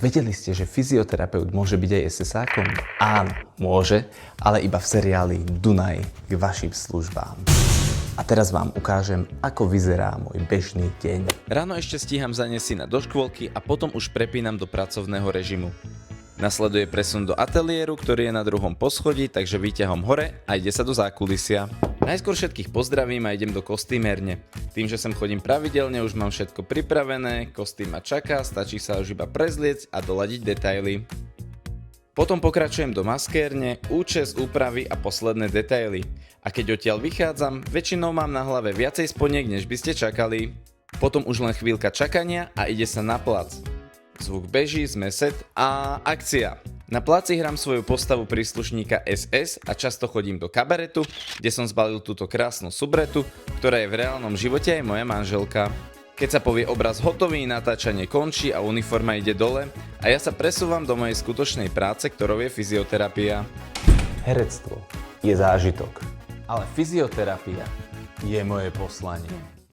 Vedeli ste, že fyzioterapeut môže byť aj SSákom? Áno, môže, ale iba v seriáli Dunaj k vašim službám. A teraz vám ukážem, ako vyzerá môj bežný deň. Ráno ešte stíham zaniesť syna do škôlky a potom už prepínam do pracovného režimu. Nasleduje presun do ateliéru, ktorý je na druhom poschodí, takže výťahom hore a ide sa do zákulisia. Najskôr všetkých pozdravím a idem do kostýmerne. Tým, že sem chodím pravidelne, už mám všetko pripravené, kostým ma čaká, stačí sa už iba prezliecť a doladiť detaily. Potom pokračujem do maskérne, účes, úpravy a posledné detaily. A keď odtiaľ vychádzam, väčšinou mám na hlave viacej sponiek, než by ste čakali. Potom už len chvíľka čakania a ide sa na plac. Zvuk beží, sme set a akcia. Na pláci hrám svoju postavu príslušníka SS a často chodím do kabaretu, kde som zbalil túto krásnu subretu, ktorá je v reálnom živote aj moja manželka. Keď sa povie obraz hotový, natáčanie končí a uniforma ide dole a ja sa presúvam do mojej skutočnej práce, ktorou je fyzioterapia. Herectvo je zážitok, ale fyzioterapia je moje poslanie.